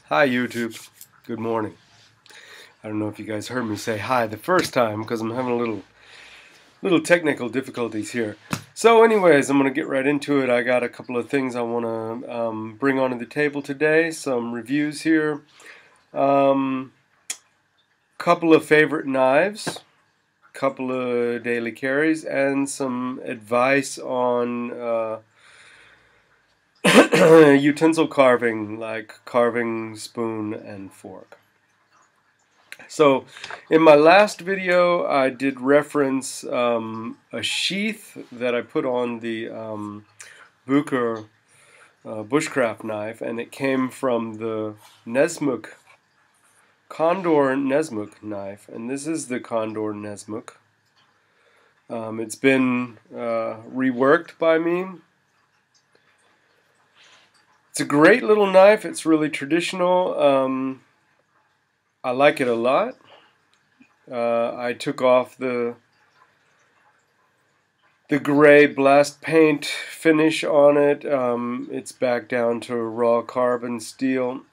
Hi YouTube, good morning. I don't know if you guys heard me say hi the first time because I'm having a little technical difficulties here. So anyways, I'm going to get right into it. I got a couple of things I want to bring onto the table today, some reviews here, couple of favorite knives, couple of daily carries, and some advice on utensil carving, like carving spoon and fork. So in my last video I did reference a sheath that I put on the Bucher bushcraft knife, and it came from the Nesmuk Condor and Nesmuk knife, and this is the Condor Nesmuk. It's been reworked by me. It's a great little knife. It's really traditional. I like it a lot. I took off the gray blast paint finish on it. It's back down to raw carbon steel.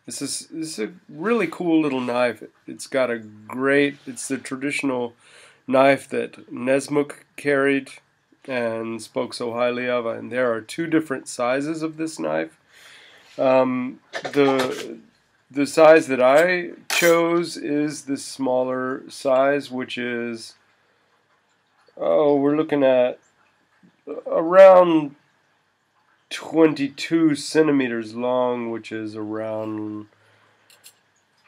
This is a really cool little knife. It's got a great. It's the traditional knife that Nesmuk carried and spoke so highly of. And there are two different sizes of this knife. The size that I chose is the smaller size, which is, we're looking at around 22 centimeters long, which is around,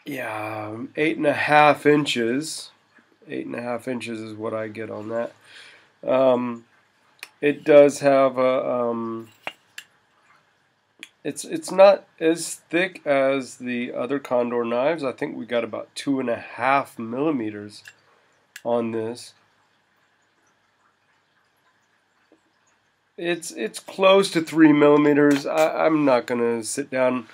8.5 inches. 8.5 inches is what I get on that. It does have a, it's not as thick as the other Condor knives. I think we got about 2.5 millimeters on this. It's close to 3 millimeters. I'm not gonna sit down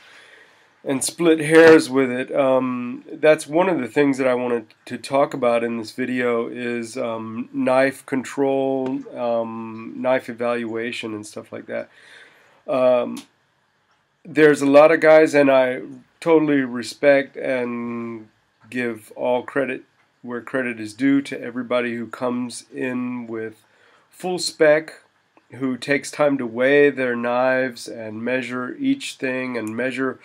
and split hairs with it. That's one of the things that I wanted to talk about in this video is knife control, knife evaluation, and stuff like that. There's a lot of guys, and I totally respect and give all credit where credit is due to everybody who comes in with full spec, who takes time to weigh their knives and measure each thing and measure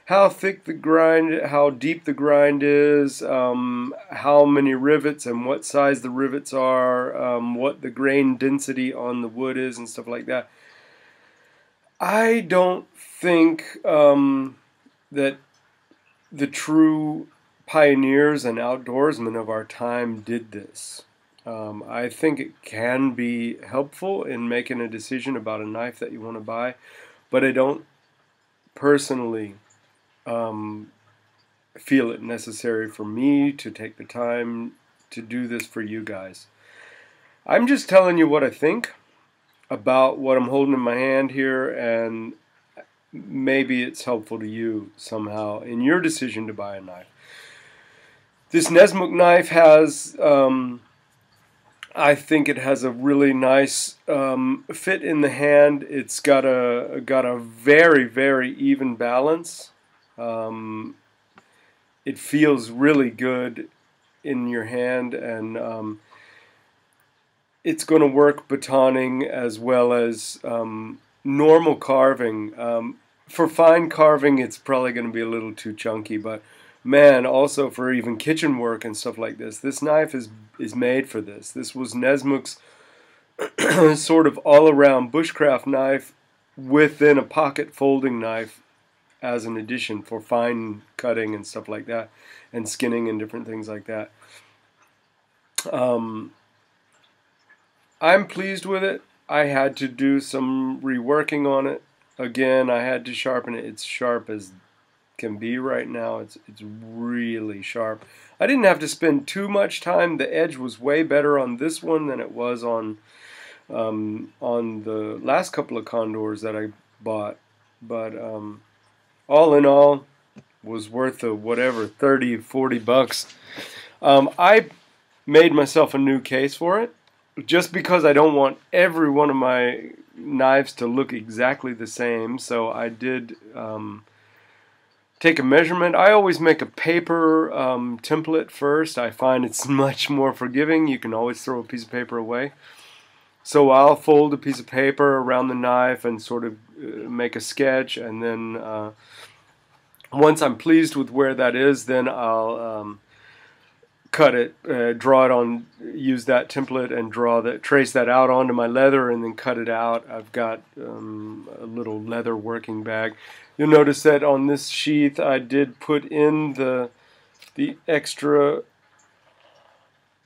how thick the grind, how deep the grind is, how many rivets and what size the rivets are, what the grain density on the wood is, and stuff like that. I don't think that the true pioneers and outdoorsmen of our time did this. I think it can be helpful in making a decision about a knife that you want to buy, but I don't personally feel it necessary for me to take the time to do this for you guys. I'm just telling you what I think about what I'm holding in my hand here, and maybe it's helpful to you somehow in your decision to buy a knife. This Nesmuk knife has, I think it has a really nice fit in the hand. It's got a very, very even balance. It feels really good in your hand, and it's going to work batoning as well as normal carving. For fine carving, it's probably going to be a little too chunky, but man, also for even kitchen work and stuff like this knife is made for this. This was Nesmuk's sort of all-around bushcraft knife within a pocket folding knife as an addition for fine cutting and stuff like that, and skinning and different things like that. I'm pleased with it. I had to do some reworking on it. Again, I had to sharpen it. It's sharp as can be right now. It's really sharp. I didn't have to spend too much time. The edge was way better on this one than it was on the last couple of Condors that I bought. But all in all, was worth the whatever, 30, 40 bucks. I made myself a new case for it. just because I don't want every one of my knives to look exactly the same, so I did take a measurement. I always make a paper template first. I find it's much more forgiving. You can always throw a piece of paper away. So I'll fold a piece of paper around the knife and sort of make a sketch, and then once I'm pleased with where that is, then I'll cut it, draw it on, use that template and trace that out onto my leather and then cut it out. I've got a little leather working bag. You'll notice that on this sheath I did put in the extra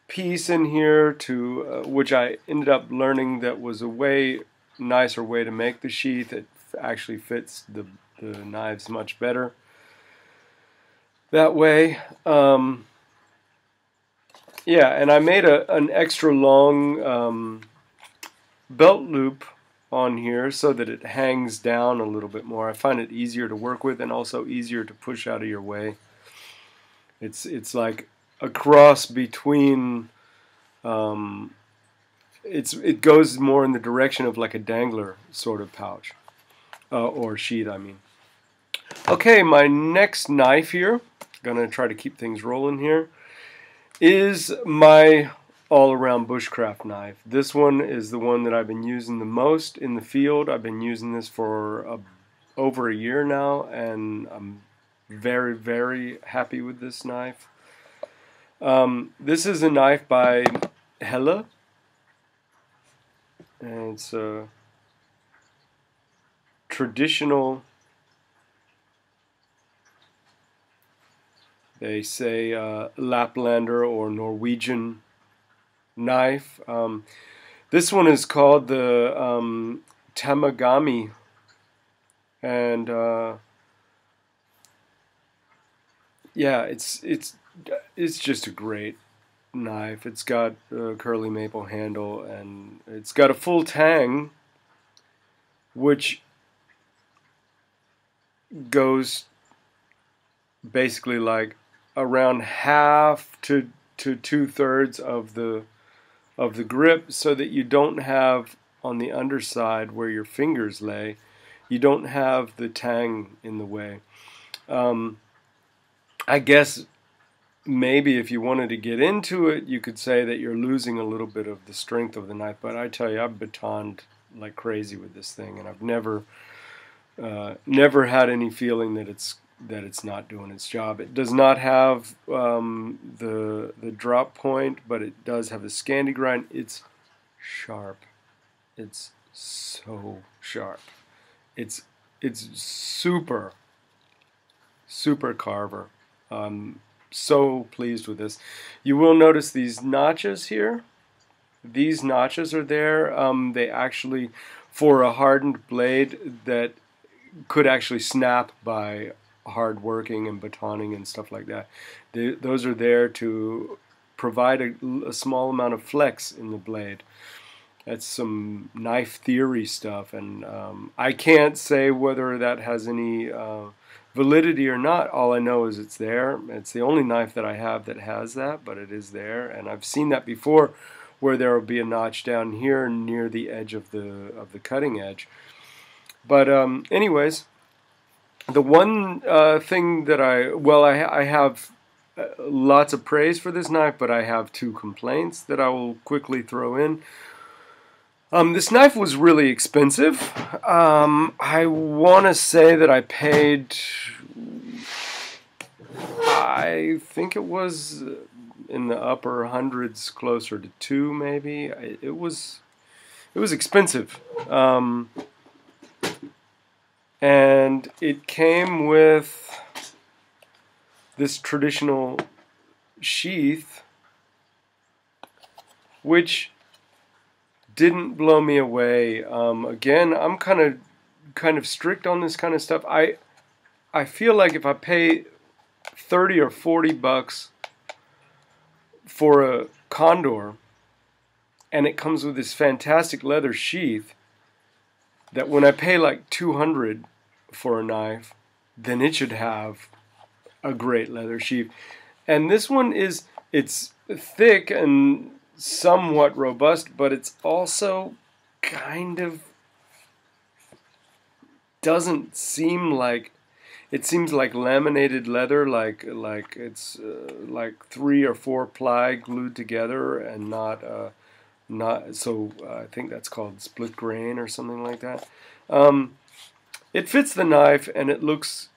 piece in here to which I ended up learning that was a way nicer way to make the sheath. It actually fits the knives much better that way. Yeah, and I made an extra long belt loop on here so that it hangs down a little bit more. I find it easier to work with and also easier to push out of your way. It's like a cross between it goes more in the direction of like a dangler sort of pouch or sheath, I mean. Okay, my next knife here, gonna try to keep things rolling here, is my all-around bushcraft knife. This one is the one that I've been using the most in the field. I've been using this for over a year now, and I'm very, very happy with this knife. This is a knife by Helle, and it's a traditional, they say, Laplander or Norwegian knife. This one is called the Tamagami, and yeah, it's just a great knife. It's got a curly maple handle, and it's got a full tang, which goes basically like around half to 2/3 of the grip, so that you don't have on the underside where your fingers lay, you don't have the tang in the way. I guess maybe if you wanted to get into it, you could say that you're losing a little bit of the strength of the knife, but I tell you, I've batoned like crazy with this thing, and I've never had any feeling that it's not doing its job. It does not have the drop point, but it does have the Scandi grind. It's sharp. It's so sharp. It's super carver. I'm so pleased with this. You will notice these notches here. These notches are there. They actually, for a hardened blade that could actually snap by hard working and batoning and stuff like that, those are there to provide a small amount of flex in the blade. That's some knife theory stuff, and I can't say whether that has any validity or not. All I know is it's there. It's the only knife that I have that has that, but it is there, and I've seen that before, where there will be a notch down here near the edge of the cutting edge. But anyways, the one thing that I have lots of praise for this knife, but I have two complaints that I will quickly throw in. This knife was really expensive. I want to say that I paid, I think it was in the upper hundreds, closer to $2 maybe. It was expensive. And it came with this traditional sheath, which didn't blow me away. Again, I'm kind of strict on this kind of stuff. I feel like if I pay 30 or 40 bucks for a Condor, and it comes with this fantastic leather sheath, that when I pay like 200 for a knife, then it should have a great leather sheath. And this one it's thick and somewhat robust, but it's also kind of doesn't seem like it seems like laminated leather, like it's like 3 or 4 ply glued together, and not so. I think that's called split grain or something like that. Um, it fits the knife, and it looks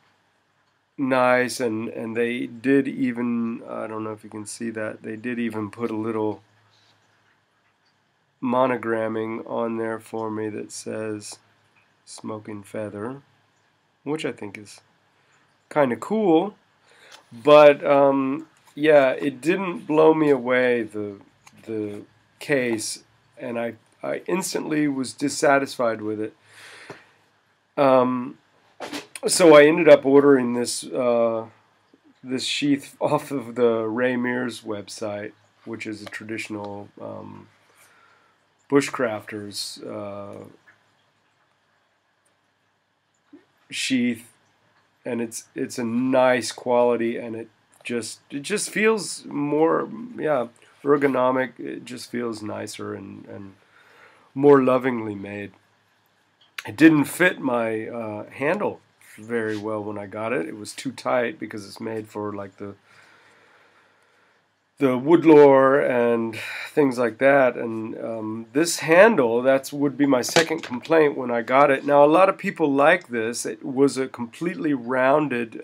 nice, and they did even, I don't know if you can see that, they did even put a little monogramming on there for me that says Smoking Feather, which I think is kind of cool. But yeah, it didn't blow me away, the case, and I instantly was dissatisfied with it. Um, so I ended up ordering this sheath off of the Ray Mears website, which is a traditional bushcrafters sheath, and it's a nice quality, and it just feels more, yeah, ergonomic. It just feels nicer and more lovingly made. It didn't fit my handle very well when I got it. It was too tight because it's made for like the woodlore and things like that. And this handle, that would be my second complaint when I got it. Now, a lot of people like this. It was a completely rounded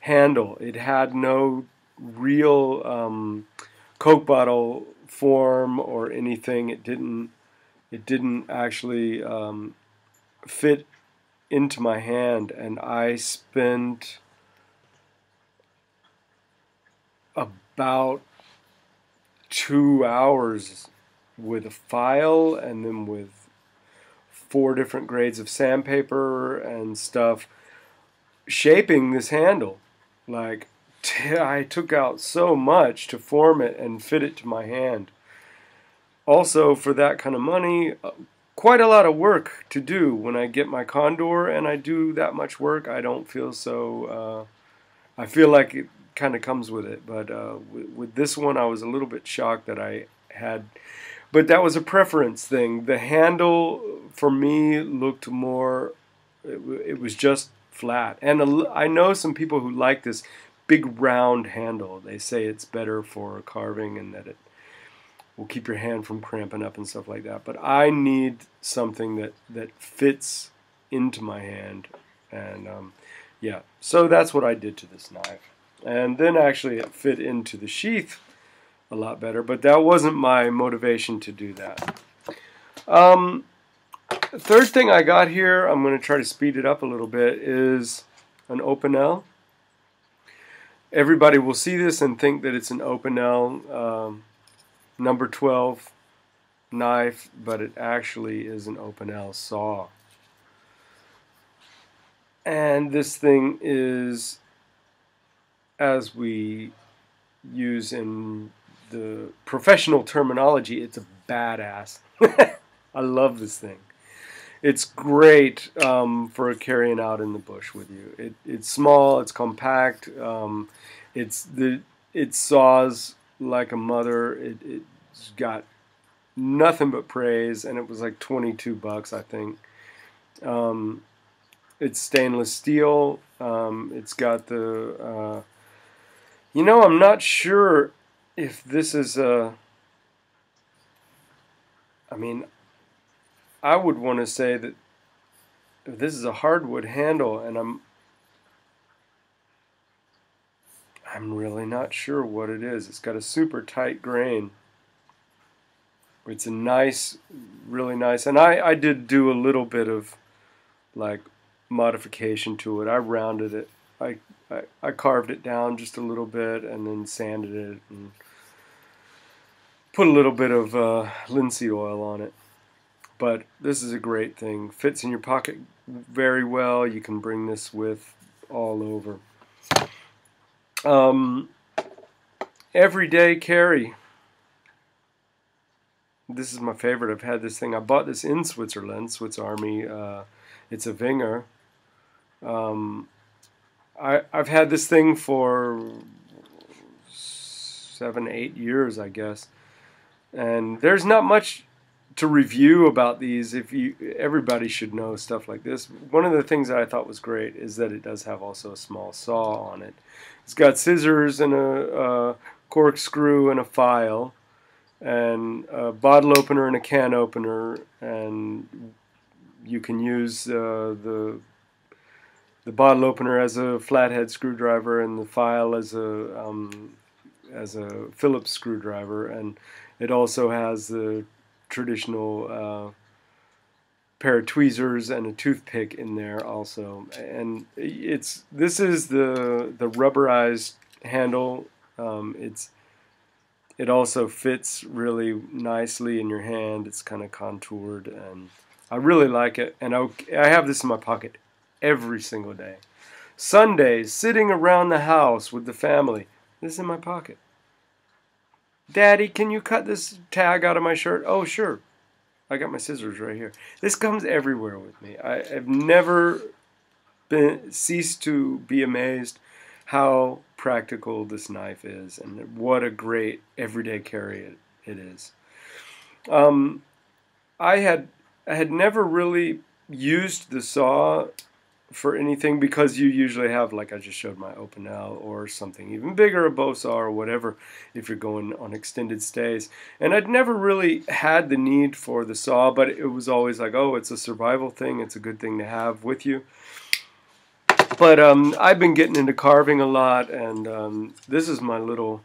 handle. It had no real Coke bottle form or anything. It didn't actually fit into my hand, and I spent about 2 hours with a file and then with 4 different grades of sandpaper and stuff shaping this handle. Like, I took out so much to form it and fit it to my hand. Also, for that kind of money, quite a lot of work to do. When I get my Condor and I do that much work, I don't feel so. I feel like it kind of comes with it. But with this one, I was a little bit shocked that I had. But that was a preference thing. The handle for me looked more. It was just flat, and I know some people who like this big round handle. They say it's better for carving and that it will keep your hand from cramping up and stuff like that. But I need something that fits into my hand, and yeah, so that's what I did to this knife. And then actually it fit into the sheath a lot better, but that wasn't my motivation to do that. The third thing I got here, I'm going to try to speed it up a little bit, is an Opinel. Everybody will see this and think that it's an Opinel number 12 knife, but it actually is an Opinel saw. And this thing is, as we use in the professional terminology, it's a badass. I love this thing. It's great for carrying out in the bush with you. It's small, it's compact, it saws like a mother. It's got nothing but praise, and it was like $22, I think. It's stainless steel. It's got the, I'm not sure if this is I mean, I would want to say that this is a hardwood handle, and I'm really not sure what it is. It's got a super tight grain. It's a nice, really nice, and I did do a little bit of like modification to it. I rounded it. I carved it down just a little bit and then sanded it and put a little bit of linseed oil on it. But this is a great thing. Fits in your pocket very well. You can bring this with all over. Everyday carry. This is my favorite. I've had this thing. I bought this in Switzerland, Swiss Army. It's a Winger. I've had this thing for 7, 8 years, I guess. And there's not much to review about these. Everybody should know stuff like this. One of the things that I thought was great is that it does have also a small saw on it. It's got scissors and a corkscrew and a file, and a bottle opener and a can opener, and you can use the bottle opener as a flathead screwdriver and the file as a Phillips screwdriver, and it also has the traditional pair of tweezers and a toothpick in there also. And this is the rubberized handle. It also fits really nicely in your hand. It's kind of contoured, and I really like it. And I have this in my pocket every single day. Sundays, sitting around the house with the family, this is in my pocket. Daddy, can you cut this tag out of my shirt? Oh, sure. I got my scissors right here. This comes everywhere with me. I have never ceased to be amazed how practical this knife is, and what a great everyday carry it is. I had never really used the saw for anything, because you usually have, like I just showed, my Opinel or something even bigger, a bow saw or whatever, if you're going on extended stays. And I'd never really had the need for the saw, but it was always like, oh, it's a survival thing, it's a good thing to have with you. But I've been getting into carving a lot, and this is my little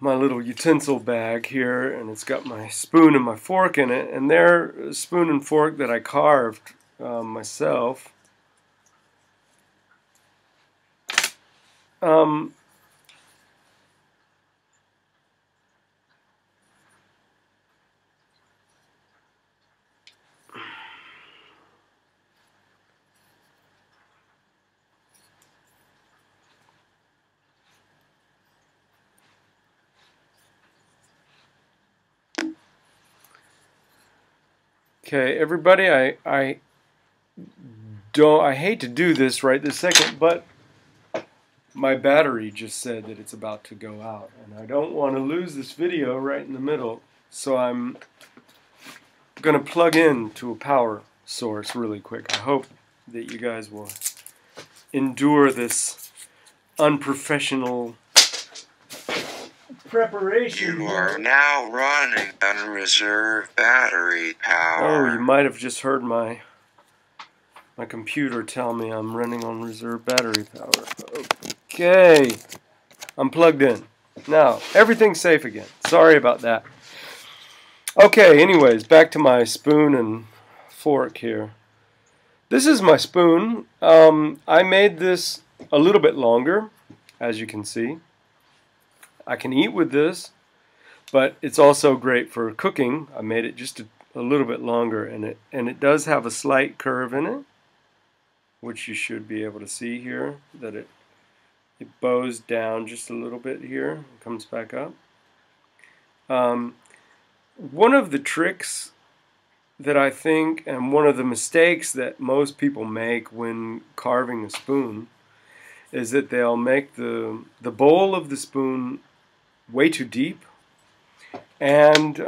utensil bag here, and it's got my spoon and my fork in it, and they're a spoon and fork that I carved myself. Okay, everybody, I hate to do this right this second, but my battery just said that it's about to go out, and I don't want to lose this video right in the middle, so I'm going to plug in to a power source really quick. I hope that you guys will endure this unprofessional preparation. You are now running on reserve battery power. Oh, you might have just heard my computer tell me I'm running on reserve battery power. Okay, I'm plugged in. Now, everything's safe again. Sorry about that. Okay, anyways, back to my spoon and fork here. This is my spoon. I made this a little bit longer, as you can see. I can eat with this, but it's also great for cooking. I made it just a little bit longer, and it does have a slight curve in it, which you should be able to see here, that it bows down just a little bit here and comes back up. One of the tricks that I think, and one of the mistakes that most people make when carving a spoon, is that they'll make the bowl of the spoon way too deep and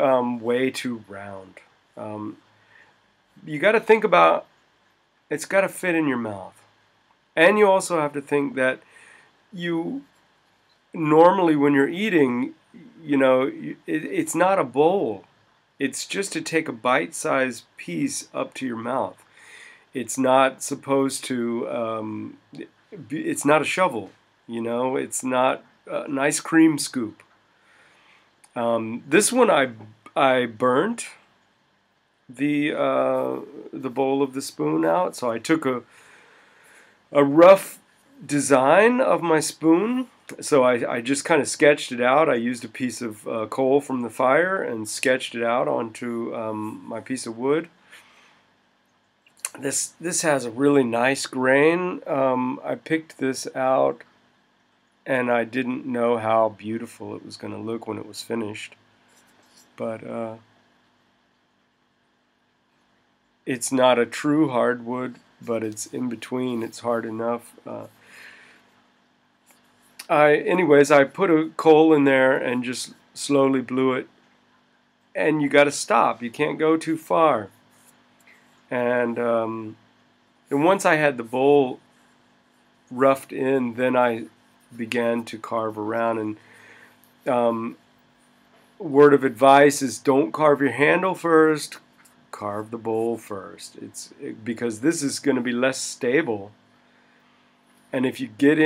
way too round. You got to think about, it's got to fit in your mouth. And you also have to think that you normally, when you're eating, you know, it's not a bowl. It's just to take a bite-sized piece up to your mouth. It's not supposed to, it's not a shovel, you know, it's not an ice cream scoop. This one I burnt the bowl of the spoon out, so I took a rough design of my spoon. So I just kind of sketched it out. I used a piece of coal from the fire and sketched it out onto my piece of wood. This has a really nice grain. I picked this out, and I didn't know how beautiful it was going to look when it was finished. But it's not a true hardwood, but it's in between. It's hard enough. Anyways, I put a coal in there and just slowly blew it, and you got to stop. You can't go too far. And once I had the bowl roughed in, then I began to carve around. And word of advice is don't carve your handle first, carve the bowl first. Because this is going to be less stable. And if you get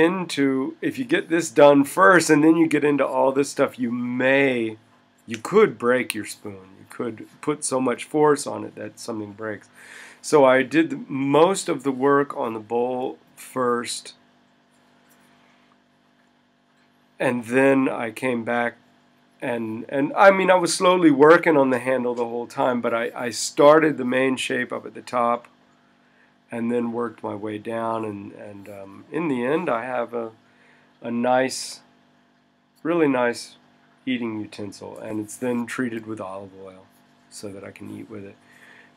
this done first and then you get into all this stuff, you could break your spoon. You could put so much force on it that something breaks. So I did most of the work on the bowl first, and then I came back and I mean, I was slowly working on the handle the whole time, but I started the main shape up at the top and then worked my way down, and in the end I have a nice, really nice eating utensil, and it's then treated with olive oil so that I can eat with it.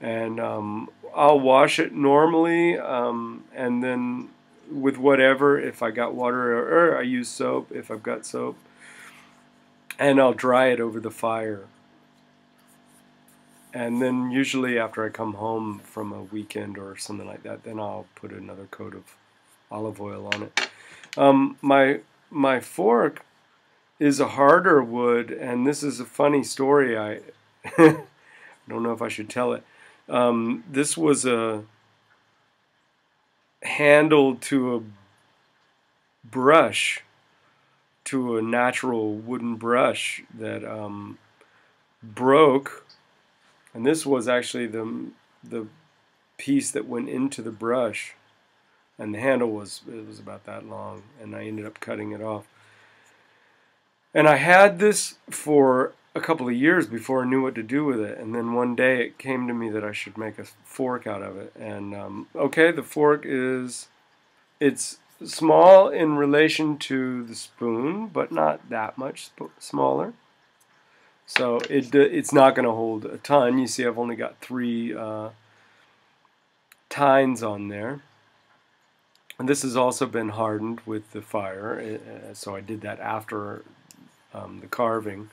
And I'll wash it normally, and then with whatever, if I got water, or I use soap if I've got soap, and I'll dry it over the fire. And then usually after I come home from a weekend or something like that, then I'll put another coat of olive oil on it. My fork is a harder wood, and this is a funny story. I don't know if I should tell it. This was a handle to a brush, to a natural wooden brush that broke, and this was actually the piece that went into the brush, and the handle was about that long, and I ended up cutting it off. And I had this for a couple of years before I knew what to do with it, and then one day it came to me that I should make a fork out of it. And okay, the fork it's small in relation to the spoon, but not that much smaller. So it's not going to hold a ton. You see, I've only got 3 tines on there. And this has also been hardened with the fire, so I did that after the carving.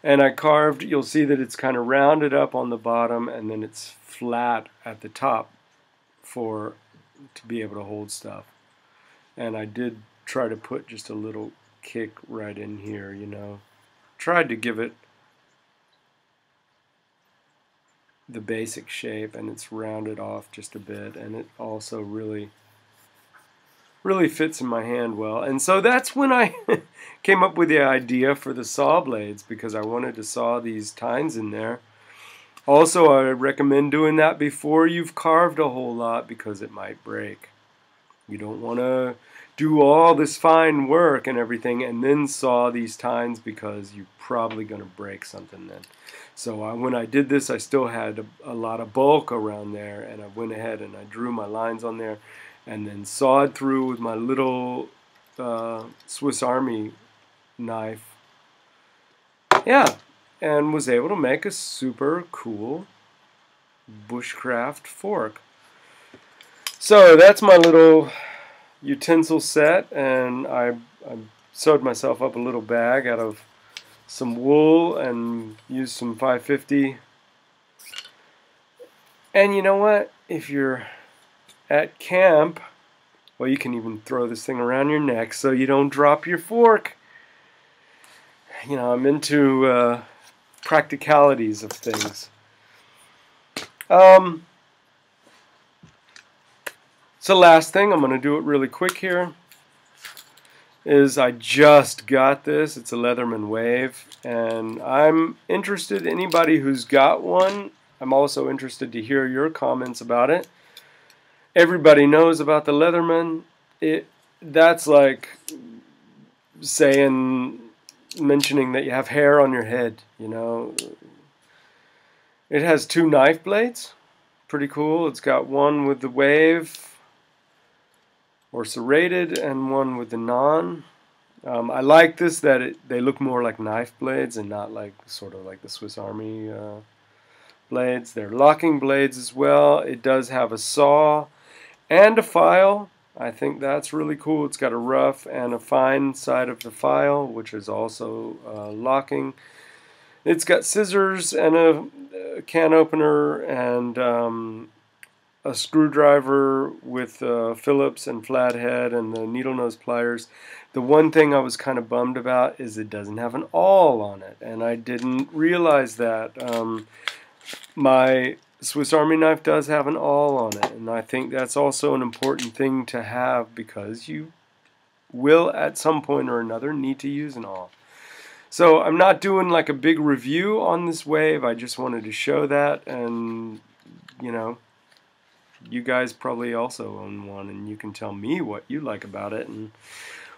And I carved, you'll see that it's kind of rounded up on the bottom, and then it's flat at the top to be able to hold stuff. And I did try to put just a little kick right in here, you know. Tried to give it the basic shape, and it's rounded off just a bit, and it also really fits in my hand well. And so that's when I came up with the idea for the saw blades, because I wanted to saw these tines in there. Also, I recommend doing that before you've carved a whole lot, because it might break. You don't want to do all this fine work and everything and then saw these tines, because you're probably going to break something then. So when I did this, I still had a lot of bulk around there, and I went ahead and I drew my lines on there and then sawed through with my little Swiss Army knife. Yeah, and was able to make a super cool bushcraft fork. So that's my little utensil set, and I sewed myself up a little bag out of some wool and used some 550. And you know what? If you're at camp, well, you can even throw this thing around your neck so you don't drop your fork. You know, I'm into practicalities of things. So last thing, I'm going to do it really quick here, is I just got this. It's a Leatherman Wave, and I'm interested, anybody who's got one, I'm also interested to hear your comments about it. Everybody knows about the Leatherman. That's like mentioning that you have hair on your head, you know. It has 2 knife blades, pretty cool. It's got one with the wave or serrated and one with the non. I like this, that they look more like knife blades and not like sort of like the Swiss Army blades. They're locking blades as well. It does have a saw and a file. I think that's really cool. It's got a rough and a fine side of the file, which is also locking. It's got scissors and a can opener and a screwdriver with Phillips and flathead and the needle nose pliers. The one thing I was kind of bummed about is it doesn't have an awl on it, and I didn't realize that. My Swiss Army knife does have an awl on it, and I think that's also an important thing to have because you will at some point or another need to use an awl. So I'm not doing like a big review on this wave. I just wanted to show that, and you know, you guys probably also own one, and you can tell me what you like about it. And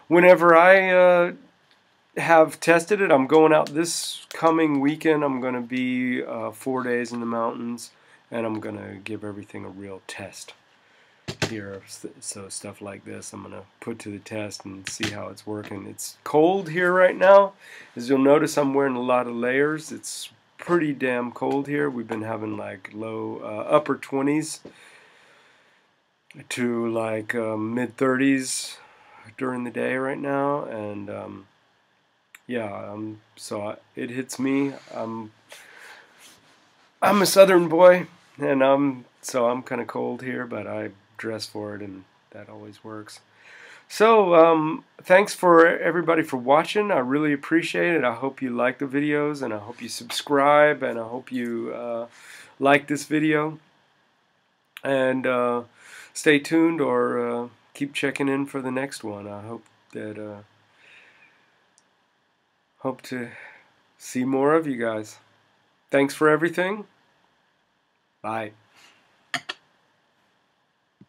whenever I have tested it, I'm going out this coming weekend. I'm going to be 4 days in the mountains, and I'm going to give everything a real test here. So stuff like this I'm going to put to the test and see how it's working. It's cold here right now. As you'll notice, I'm wearing a lot of layers. It's pretty damn cold here. We've been having like low upper 20s to like mid 30s during the day right now, and yeah, it hits me. I'm a southern boy, and I'm kind of cold here, but I dress for it, and that always works. So thanks for everybody for watching. I really appreciate it. I hope you like the videos, and I hope you subscribe, and I hope you like this video. And stay tuned, or keep checking in for the next one. I hope to see more of you guys. Thanks for everything. Bye.